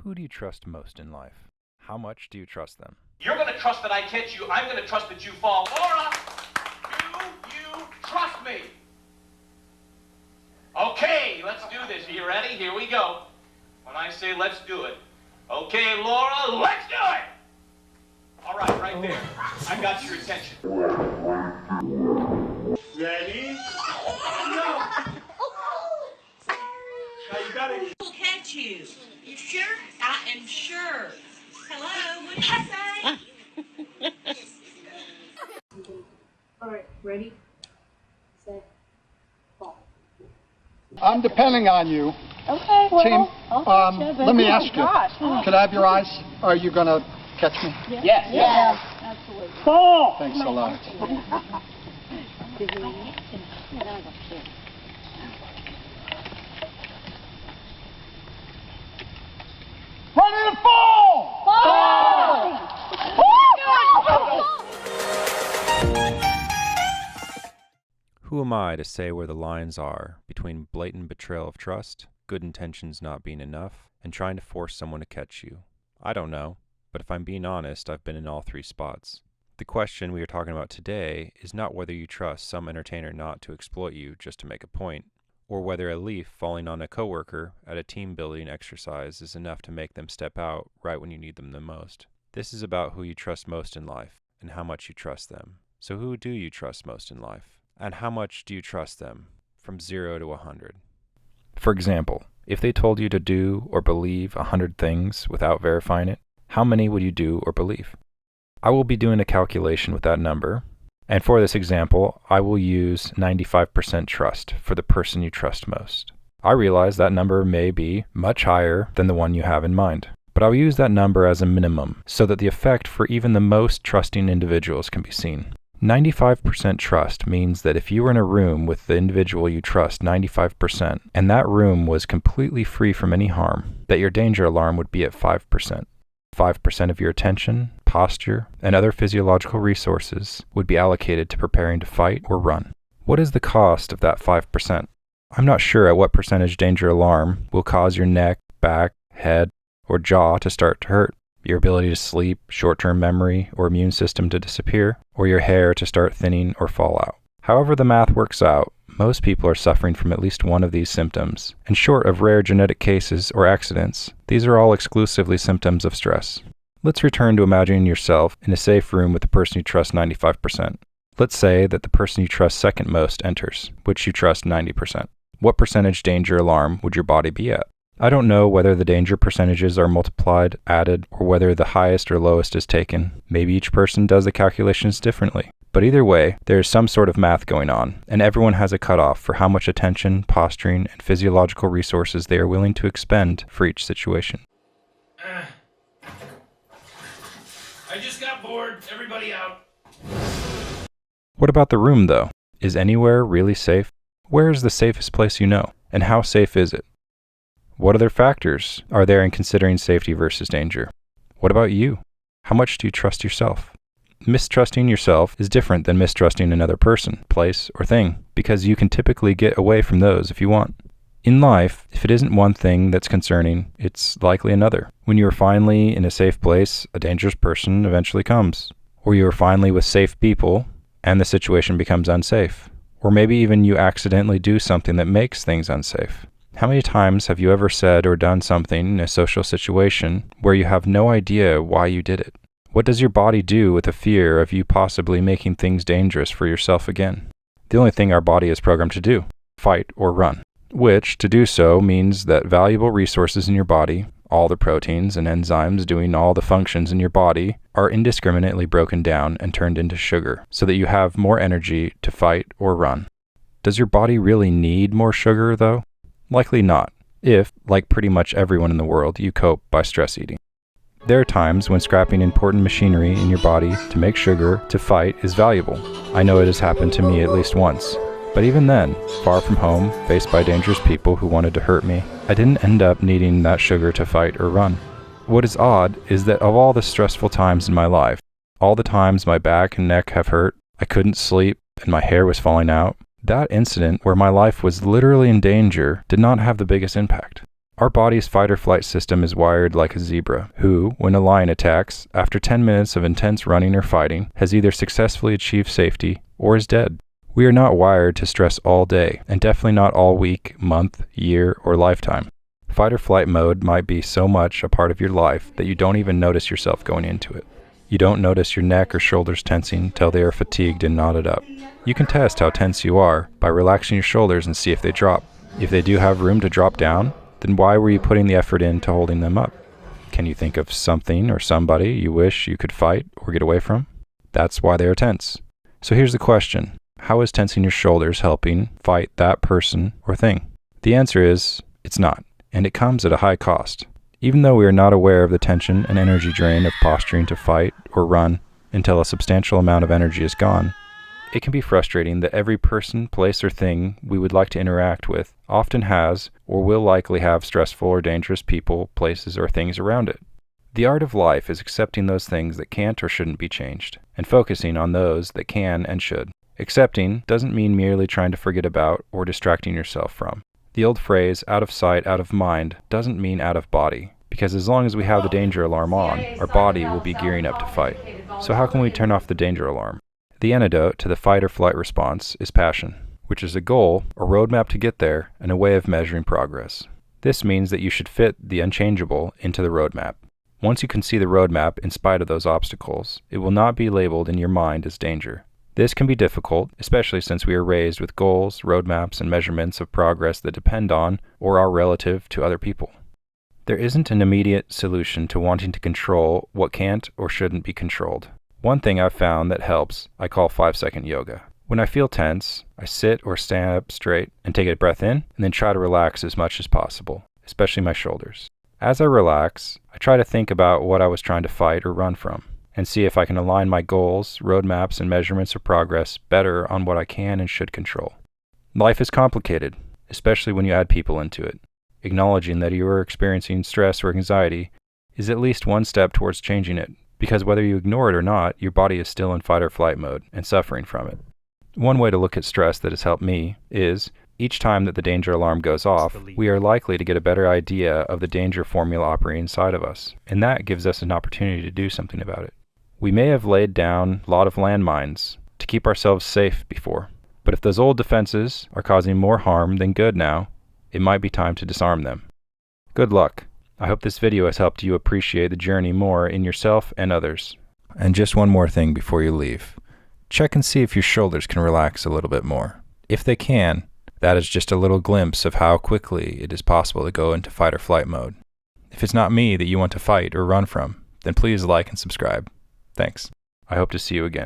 Who do you trust most in life? How much do you trust them? You're going to trust that I catch you. I'm going to trust that you fall. Laura, do you trust me? Okay, let's do this. Are you ready? Here we go. When I say let's do it. Okay, Laura, let's do it! All right there. I got your attention. Ready? No! Now you got it. We'll catch you. You sure? I am sure. Hello, what did you say? All right, ready, set, fall. I'm depending on you. Okay, well, Team, I'll catch you, but let me oh ask you, gosh. could I have your eyes? Are you going to catch me? Yes, absolutely. Fall! Thanks a lot. Ready to fall! Fall! Who am I to say where the lines are between blatant betrayal of trust, good intentions not being enough, and trying to force someone to catch you? I don't know, but if I'm being honest, I've been in all three spots. The question we are talking about today is not whether you trust some entertainer not to exploit you just to make a point, or whether a leaf falling on a coworker at a team building exercise is enough to make them step out right when you need them the most. This is about who you trust most in life and how much you trust them. So who do you trust most in life? And how much do you trust them from 0 to 100? For example, if they told you to do or believe 100 things without verifying it, how many would you do or believe? I will be doing a calculation with that number, and for this example, I will use 95% trust for the person you trust most. I realize that number may be much higher than the one you have in mind, but I'll use that number as a minimum so that the effect for even the most trusting individuals can be seen. 95% trust means that if you were in a room with the individual you trust 95%, and that room was completely free from any harm, that your danger alarm would be at 5%. 5% of your attention, posture, and other physiological resources would be allocated to preparing to fight or run. What is the cost of that 5%? I'm not sure at what percentage danger alarm will cause your neck, back, head, or jaw to start to hurt, your ability to sleep, short-term memory, or immune system to disappear, or your hair to start thinning or fall out. However the math works out, most people are suffering from at least one of these symptoms, and short of rare genetic cases or accidents, these are all exclusively symptoms of stress. Let's return to imagining yourself in a safe room with the person you trust 95%. Let's say that the person you trust second most enters, which you trust 90%. What percentage danger alarm would your body be at? I don't know whether the danger percentages are multiplied, added, or whether the highest or lowest is taken. Maybe each person does the calculations differently. But either way, there is some sort of math going on, and everyone has a cutoff for how much attention, posturing, and physiological resources they are willing to expend for each situation. I just got bored. Everybody out. What about the room, though? Is anywhere really safe? Where is the safest place you know, and how safe is it? What other factors are there in considering safety versus danger? What about you? How much do you trust yourself? Mistrusting yourself is different than mistrusting another person, place, or thing, because you can typically get away from those if you want. In life, if it isn't one thing that's concerning, it's likely another. When you are finally in a safe place, a dangerous person eventually comes. Or you are finally with safe people, and the situation becomes unsafe. Or maybe even you accidentally do something that makes things unsafe. How many times have you ever said or done something in a social situation where you have no idea why you did it? What does your body do with the fear of you possibly making things dangerous for yourself again? The only thing our body is programmed to do, fight or run, which to do so means that valuable resources in your body, all the proteins and enzymes doing all the functions in your body, are indiscriminately broken down and turned into sugar so that you have more energy to fight or run. Does your body really need more sugar, though? Likely not, if, like pretty much everyone in the world, you cope by stress eating. There are times when scrapping important machinery in your body to make sugar to fight is valuable. I know it has happened to me at least once. But even then, far from home, faced by dangerous people who wanted to hurt me, I didn't end up needing that sugar to fight or run. What is odd is that of all the stressful times in my life, all the times my back and neck have hurt, I couldn't sleep, and my hair was falling out, that incident where my life was literally in danger did not have the biggest impact. Our body's fight or flight system is wired like a zebra, who, when a lion attacks, after 10 minutes of intense running or fighting, has either successfully achieved safety or is dead. We are not wired to stress all day, and definitely not all week, month, year, or lifetime. Fight or flight mode might be so much a part of your life that you don't even notice yourself going into it. You don't notice your neck or shoulders tensing till they are fatigued and knotted up. You can test how tense you are by relaxing your shoulders and see if they drop. If they do have room to drop down, then why were you putting the effort into holding them up? Can you think of something or somebody you wish you could fight or get away from? That's why they are tense. So here's the question. How is tensing your shoulders helping fight that person or thing? The answer is, it's not, and it comes at a high cost. Even though we are not aware of the tension and energy drain of posturing to fight or run until a substantial amount of energy is gone, it can be frustrating that every person, place, or thing we would like to interact with often has or will likely have stressful or dangerous people, places, or things around it. The art of life is accepting those things that can't or shouldn't be changed, and focusing on those that can and should. Accepting doesn't mean merely trying to forget about or distracting yourself from. The old phrase, out of sight, out of mind, doesn't mean out of body, because as long as we have the danger alarm on, our body will be gearing up to fight. So how can we turn off the danger alarm? The antidote to the fight or flight response is passion, which is a goal, a roadmap to get there, and a way of measuring progress. This means that you should fit the unchangeable into the roadmap. Once you can see the roadmap in spite of those obstacles, it will not be labeled in your mind as danger. This can be difficult, especially since we are raised with goals, roadmaps, and measurements of progress that depend on or are relative to other people. There isn't an immediate solution to wanting to control what can't or shouldn't be controlled. One thing I've found that helps, I call 5-second yoga. When I feel tense, I sit or stand up straight and take a breath in, and then try to relax as much as possible, especially my shoulders. As I relax, I try to think about what I was trying to fight or run from, and see if I can align my goals, roadmaps, and measurements of progress better on what I can and should control. Life is complicated, especially when you add people into it. Acknowledging that you are experiencing stress or anxiety is at least one step towards changing it, because whether you ignore it or not, your body is still in fight or flight mode and suffering from it. One way to look at stress that has helped me is, each time that the danger alarm goes off, we are likely to get a better idea of the danger formula operating inside of us, and that gives us an opportunity to do something about it. We may have laid down a lot of landmines to keep ourselves safe before, but if those old defenses are causing more harm than good now, it might be time to disarm them. Good luck. I hope this video has helped you appreciate the journey more in yourself and others. And just one more thing before you leave. Check and see if your shoulders can relax a little bit more. If they can, that is just a little glimpse of how quickly it is possible to go into fight or flight mode. If it's not me that you want to fight or run from, then please like and subscribe. Thanks. I hope to see you again.